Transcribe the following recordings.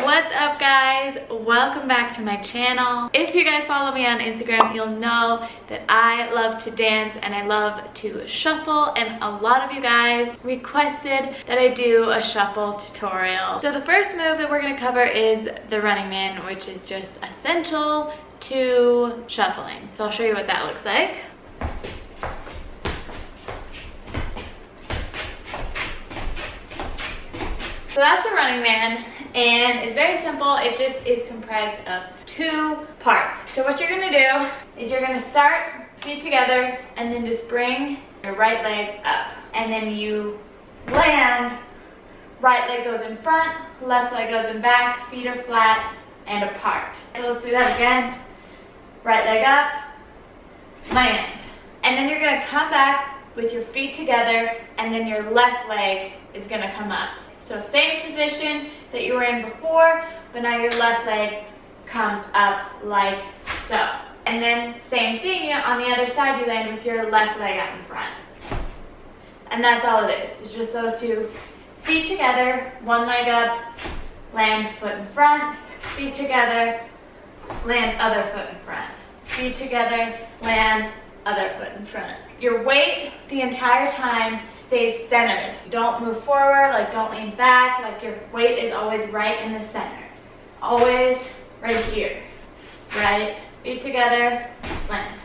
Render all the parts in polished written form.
What's up guys? Welcome back to my channel. If you guys follow me on Instagram, you'll know that I love to dance and I love to shuffle, and a lot of you guys requested that I do a shuffle tutorial. So the first move that we're going to cover is the running man, which is just essential to shuffling. So I'll show you what that looks like. So that's a running man, and it's very simple. It just is comprised of two parts. So what you're gonna do is you're gonna start feet together and then just bring your right leg up. And then you land, right leg goes in front, left leg goes in back, feet are flat and apart. So let's do that again. Right leg up, land. And then you're gonna come back with your feet together, and then your left leg is gonna come up. So same position that you were in before, but now your left leg comes up like so. And then same thing, on the other side you land with your left leg out in front. And that's all it is. It's just those two feet together, one leg up, land foot in front, feet together, land other foot in front. Feet together, land other foot in front. Your weight the entire time stays centered. Don't move forward, like don't lean back, like your weight is always right in the center. Always right here, right? Feet together, land.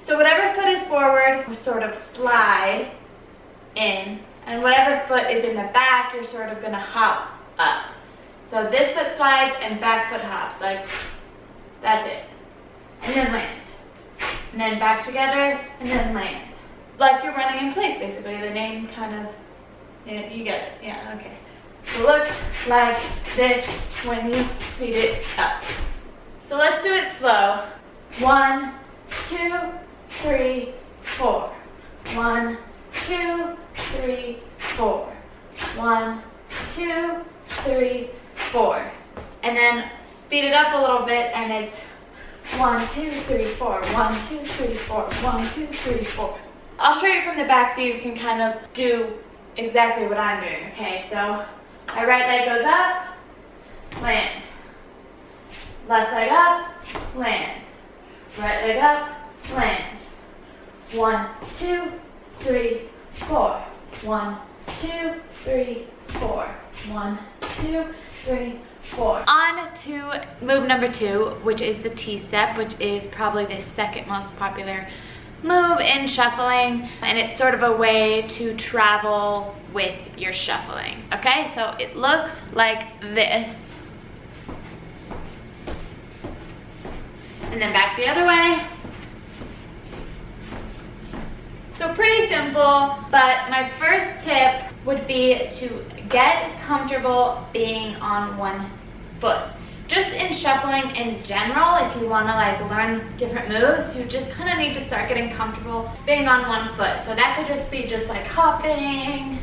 So whatever foot is forward, you sort of slide in, and whatever foot is in the back, you're sort of gonna hop up. So this foot slides and back foot hops, like that's it. And then land. And then back together, and then land. Like you're running in place, basically. The name kind of, you get it. Yeah, okay. So look like this when you speed it up. So let's do it slow. 1, 2, 3, 4. 1, 2, 3, 4. 1, 2, 3, 4. And then speed it up a little bit, and it's 1, 2, 3, 4. 1, 2, 3, 4. 1, 2, 3, 4. I'll show you from the back so you can kind of do exactly what I'm doing, okay? So my right leg goes up, land. Left leg up, land. Right leg up, land. 1, 2, 3, 4. 1, 2, 3, 4. 1, 2, 3, 4. On to move number 2, which is the T-step, which is probably the second most popular move in shuffling, and it's sort of a way to travel with your shuffling. Okay, so it looks like this, and then back the other way. So pretty simple, but my first tip would be to get comfortable being on one foot. Just in shuffling in general, if you want to like learn different moves, you just kind of need to start getting comfortable being on one foot. So that could just be just like hopping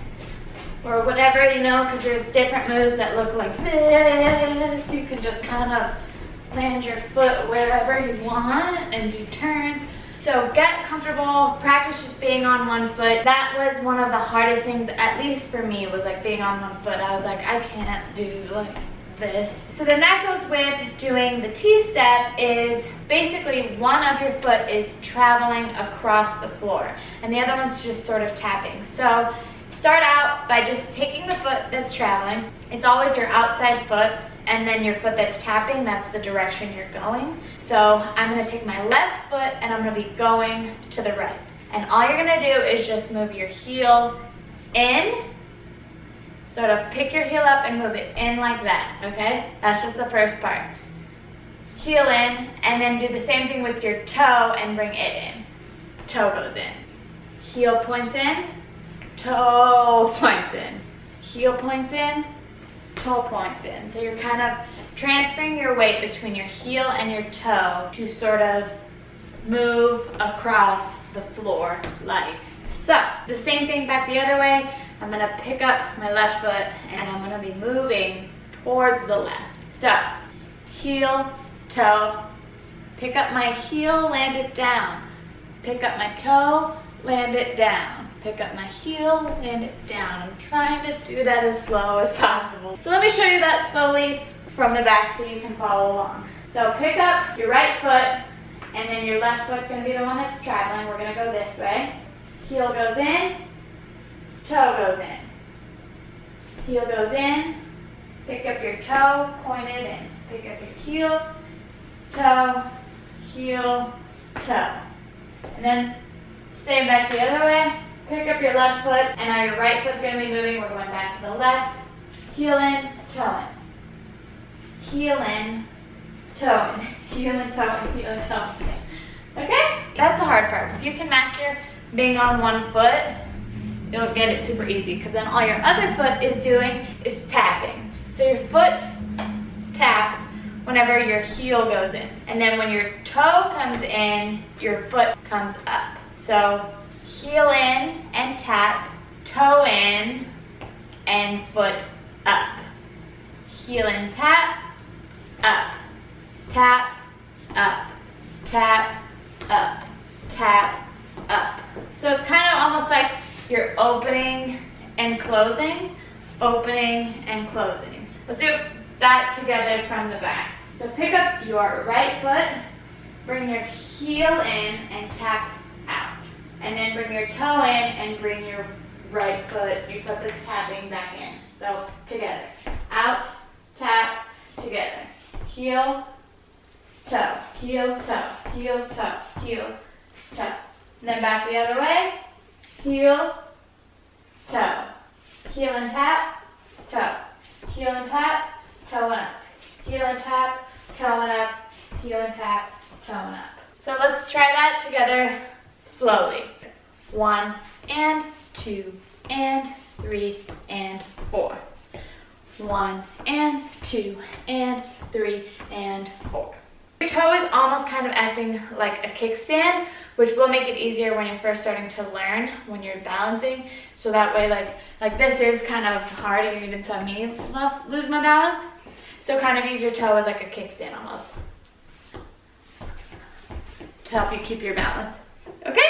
or whatever, you know, because there's different moves that look like this. You can just kind of land your foot wherever you want and do turns. So get comfortable, practice just being on one foot. That was one of the hardest things, at least for me, was like being on one foot. I was like, I can't do like this. So then that goes with doing the T-step, is basically one of your foot is traveling across the floor and the other one's just sort of tapping. So start out by just taking the foot that's traveling. It's always your outside foot, and then your foot that's tapping, that's the direction you're going. So I'm gonna take my left foot and I'm gonna be going to the right. And all you're gonna do is just move your heel in, sort of pick your heel up and move it in like that, okay? That's just the first part. Heel in, and then do the same thing with your toe and bring it in. Toe goes in. Heel points in, toe points in. Heel points in, toe points in. So you're kind of transferring your weight between your heel and your toe to sort of move across the floor like so. The same thing back the other way. I'm gonna pick up my left foot and I'm gonna be moving towards the left. So, heel, toe, pick up my heel, land it down. Pick up my toe, land it down. Pick up my heel, land it down. I'm trying to do that as slow as possible. So let me show you that slowly from the back so you can follow along. So pick up your right foot, and then your left foot's going to be the one that's traveling. We're going to go this way. Heel goes in, toe goes in. Heel goes in, pick up your toe, point it in. Pick up your heel, toe, heel, toe. And then same back the other way. Pick up your left foot, and now your right foot's going to be moving. We're going back to the left. Heel in, toe in. Heel in, toe in. Heel in, toe in, heel in, toe in. Okay? That's the hard part. If you can master being on one foot, you'll get it super easy, because then all your other foot is doing is tapping. So your foot taps whenever your heel goes in. And then when your toe comes in, your foot comes up. So heel in and tap, toe in and foot up. Heel in, tap, up, tap, up, tap, up, tap, up. So it's kind of almost like you're opening and closing, opening and closing. Let's do that together from the back. So pick up your right foot, bring your heel in and tap out. And then bring your toe in and bring your right foot, your foot that's tapping, back in. So together. Out, tap, together. Heel, toe, heel, toe, heel, toe, heel, toe. And then back the other way. Heel, toe. Heel and tap, toe. Heel and tap, toe and up. Heel and tap, toe and up. Heel and tap, toe and up. So let's try that together slowly. 1 and 2 and 3 and 4. 1 and 2 and 3 and 4. Your toe is almost kind of acting like a kickstand, which will make it easier when you're first starting to learn, when you're balancing. So that way, like this is kind of hard, and even saw me lose my balance. So kind of use your toe as like a kickstand almost, to help you keep your balance. Okay?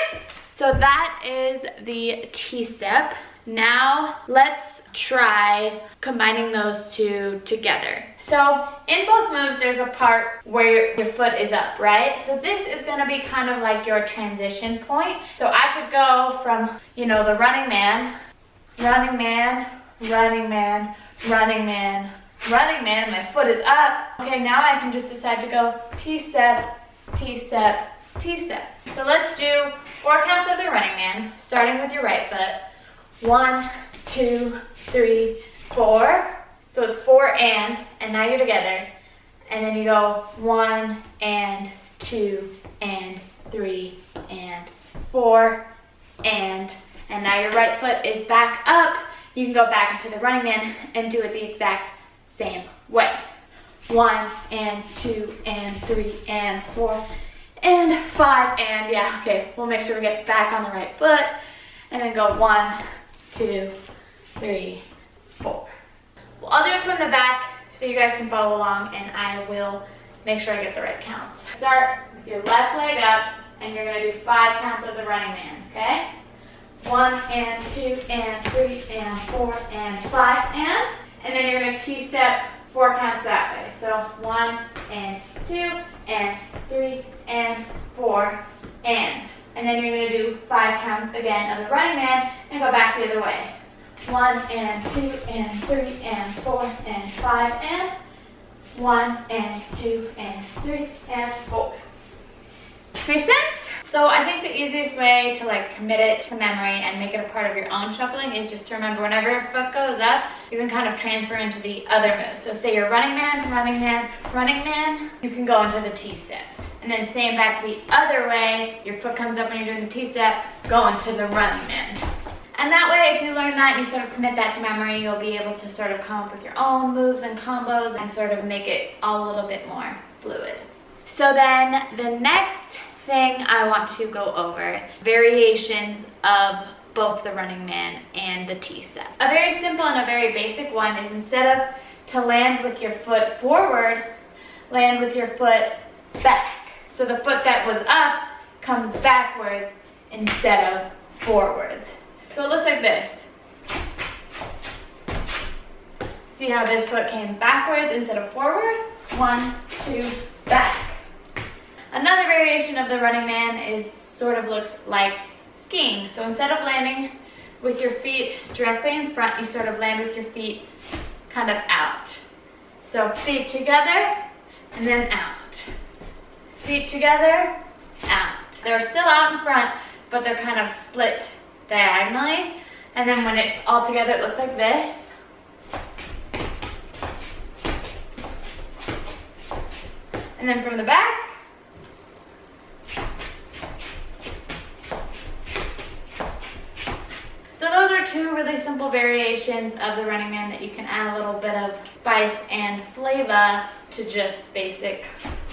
So that is the T-step. Now let's try combining those two together. So in both moves, there's a part where your foot is up, right? So this is gonna be kind of like your transition point. So I could go from, you know, the running man, running man, running man, running man, running man, my foot is up. Okay, now I can just decide to go T-step, T-step, T-step. So let's do 4 counts of the running man, starting with your right foot. 1, 2, 3, 4. So it's 4 and now you're together. And then you go 1 and 2 and 3 and 4 and now your right foot is back up. You can go back into the running man and do it the exact same way. 1 and 2 and 3 and 4 and 5 and yeah, okay, we'll make sure we get back on the right foot and then go 1, 2, 3, 4. Well, I'll do it from the back so you guys can follow along, and I will make sure I get the right counts. Start with your left leg up, and you're gonna do 5 counts of the running man, okay? 1 and 2 and 3 and 4 and 5 and then you're gonna T-step 4 counts that way. So 1 and 2 and 3 and 4 and then you're gonna do 5 counts again of the running man and go back the other way. 1 and 2 and 3 and 4 and 5 and 1 and 2 and 3 and 4. Make sense? So I think the easiest way to like commit it to memory and make it a part of your own shuffling is just to remember whenever your foot goes up, you can kind of transfer into the other move. So say you're running man, running man, running man, you can go into the T-step. And then same back the other way, your foot comes up when you're doing the T-step, go into the running man. And that way, if you learn that and you sort of commit that to memory, you'll be able to sort of come up with your own moves and combos and sort of make it all a little bit more fluid. So then the next thing I want to go over, variations of both the running man and the T-step. A very simple and a very basic one is instead of to land with your foot forward, land with your foot back. So the foot that was up comes backwards instead of forwards. So it looks like this. See how this foot came backwards instead of forward? 1, 2, back. Another variation of the running man is sort of looks like skiing. So instead of landing with your feet directly in front, you sort of land with your feet kind of out. So feet together and then out. Feet together, out. They're still out in front, but they're kind of split diagonally. And then when it's all together, it looks like this. And then from the back, so those are two really simple variations of the running man that you can add a little bit of spice and flavor to just basic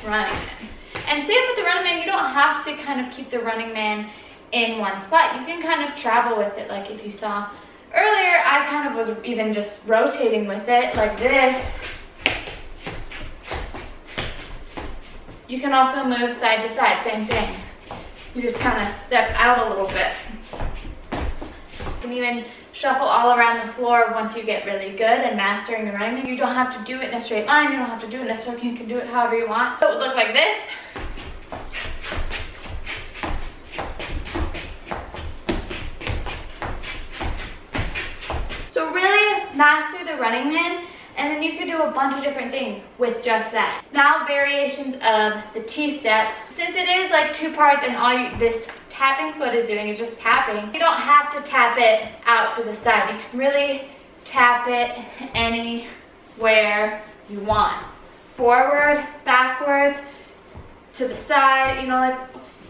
running man. And same with the running man, you don't have to kind of keep the running man in one spot. You can kind of travel with it. Like if you saw earlier, I kind of was even just rotating with it like this. You can also move side to side, same thing. You just kind of step out a little bit. You can even shuffle all around the floor once you get really good and mastering the running man. You don't have to do it in a straight line. You don't have to do it in a circle. You can do it however you want. So it would look like this. So really master the running man, and then you can do a bunch of different things with just that. Now variations of the T-step. Since it is like two parts and all this tapping foot is doing is just tapping, you don't have to tap it out to the side. You can really tap it anywhere you want. Forward, backwards, to the side, you know, like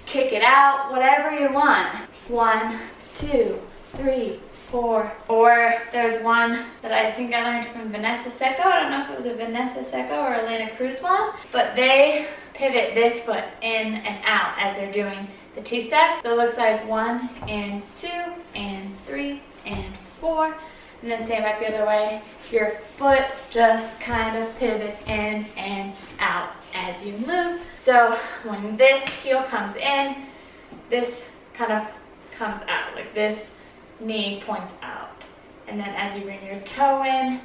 kick it out, whatever you want. 1, 2, 3, 4. Or there's one that I think I learned from Vanessa Secco. I don't know if it was a Vanessa Secco or Elena Cruz one, but they pivot this foot in and out as they're doing the T-step. So it looks like 1 and 2 and 3 and 4. And then same back the other way. Your foot just kind of pivots in and out as you move. So when this heel comes in, this kind of comes out. Like this knee points out. And then as you bring your toe in,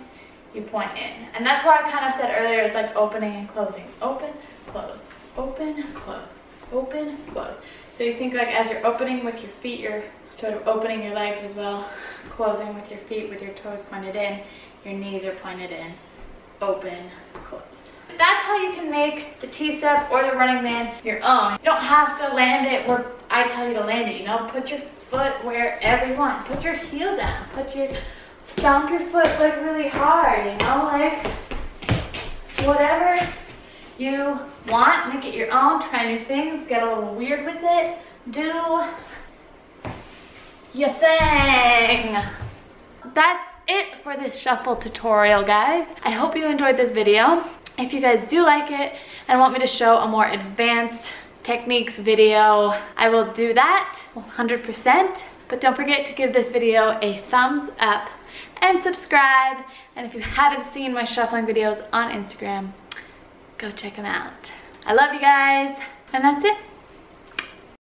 you point in. And that's why I kind of said earlier, it's like opening and closing. Open, close, open, close, open, close. So you think like as you're opening with your feet, you're sort of opening your legs as well, closing with your feet with your toes pointed in, your knees are pointed in, open, close. That's how you can make the T-step or the running man your own. You don't have to land it where I tell you to land it, you know, put your foot wherever you want. Put your heel down, stomp your foot like really hard, you know, like whatever you want, make it your own, try new things, get a little weird with it, do your thing. That's it for this shuffle tutorial, guys. I hope you enjoyed this video. If you guys do like it and want me to show a more advanced techniques video, I will do that 100%. But don't forget to give this video a thumbs up and subscribe. And if you haven't seen my shuffling videos on Instagram, go check them out. I love you guys, and that's it.